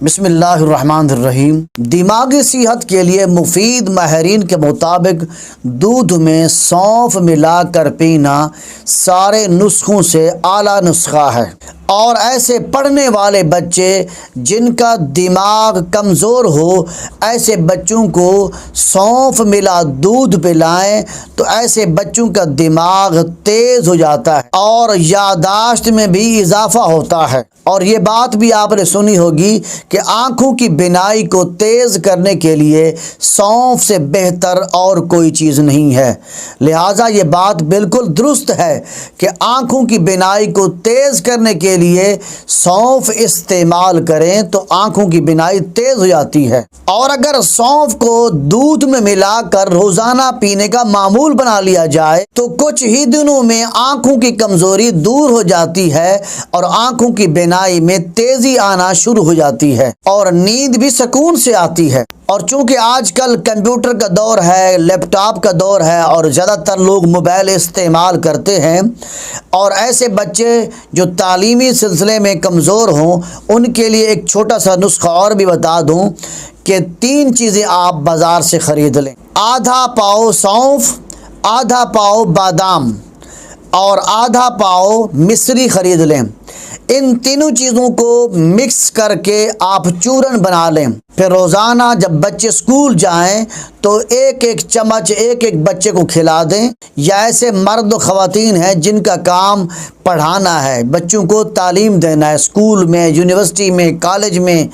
بسم اللہ الرحمن الرحیم۔ دماغی صحت کے لیے مفید ماہرین کے مطابق دودھ میں سونف ملا کر پینا سارے نسخوں سے اعلیٰ نسخہ ہے، اور ایسے پڑھنے والے بچے جن کا دماغ کمزور ہو، ایسے بچوں کو سونف ملا دودھ پلائیں تو ایسے بچوں کا دماغ تیز ہو جاتا ہے اور یادداشت میں بھی اضافہ ہوتا ہے۔ اور یہ بات بھی آپ نے سنی ہوگی کہ آنکھوں کی بینائی کو تیز کرنے کے لیے سونف سے بہتر اور کوئی چیز نہیں ہے۔ لہٰذا یہ بات بالکل درست ہے کہ آنکھوں کی بینائی کو تیز کرنے کے لیے سونف استعمال کریں تو آنکھوں کی بینائی تیز ہو جاتی ہے۔ اور اگر سونف کو دودھ میں ملا کر روزانہ پینے کا معمول بنا لیا جائے تو کچھ ہی دنوں میں آنکھوں کی کمزوری دور ہو جاتی ہے اور آنکھوں کی بینائی میں تیزی آنا شروع ہو جاتی ہے اور نیند بھی سکون سے آتی ہے۔ اور چونکہ آج کل کمپیوٹر کا دور ہے، لیپ ٹاپ کا دور ہے اور زیادہ تر لوگ موبائل استعمال کرتے ہیں، اور ایسے بچے جو تعلیمی سلسلے میں کمزور ہوں ان کے لیے ایک چھوٹا سا نسخہ اور بھی بتا دوں کہ 3 چیزیں آپ بازار سے خرید لیں۔ آدھا پاؤ سونف، آدھا پاؤ بادام اور آدھا پاؤ مصری خرید لیں۔ ان تینوں چیزوں کو مکس کر کے آپ چورن بنا لیں۔ پھر روزانہ جب بچے اسکول جائیں تو ایک ایک چمچ ایک ایک بچے کو کھلا دیں، یا ایسے مرد و خواتین ہیں جن کا کام پڑھانا ہے، بچوں کو تعلیم دینا ہے، اسکول میں، یونیورسٹی میں، کالج میں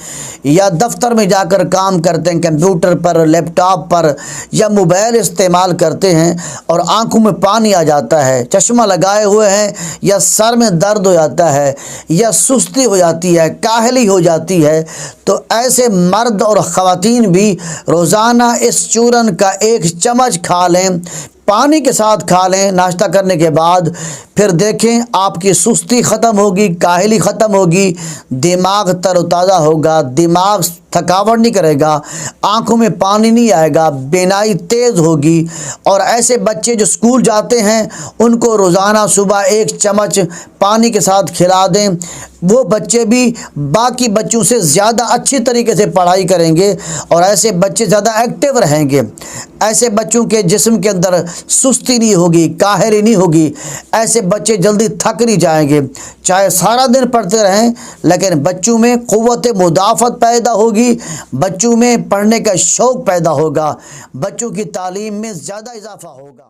یا دفتر میں جا کر کام کرتے ہیں، کمپیوٹر پر، لیپ ٹاپ پر یا موبائل استعمال کرتے ہیں اور آنکھوں میں پانی آ جاتا ہے، چشمہ لگائے ہوئے ہیں یا سر میں درد ہو جاتا ہے یا سستی ہو جاتی ہے، کاہلی ہو جاتی ہے، تو ایسے مرد اور خواتین بھی روزانہ اس چورن کا 1 چمچ کھا لیں، پانی کے ساتھ کھا لیں ناشتہ کرنے کے بعد۔ پھر دیکھیں آپ کی سستی ختم ہوگی، کاہلی ختم ہوگی، دماغ تر و تازہ ہوگا، دماغ تھکاوٹ نہیں کرے گا، آنکھوں میں پانی نہیں آئے گا، بینائی تیز ہوگی۔ اور ایسے بچے جو اسکول جاتے ہیں ان کو روزانہ صبح 1 چمچ پانی کے ساتھ کھلا دیں، وہ بچے بھی باقی بچوں سے زیادہ اچھی طریقے سے پڑھائی کریں گے اور ایسے بچے زیادہ ایکٹیو رہیں گے۔ ایسے بچوں کے جسم کے اندر سستی نہیں ہوگی، کاہلی نہیں ہوگی، ایسے بچے جلدی تھک نہیں جائیں گے، چاہے سارا دن پڑھتے رہیں لیکن بچوں میں قوت مدافعت پیدا ہوگی، بچوں میں پڑھنے کا شوق پیدا ہوگا، بچوں کی تعلیم میں زیادہ اضافہ ہوگا۔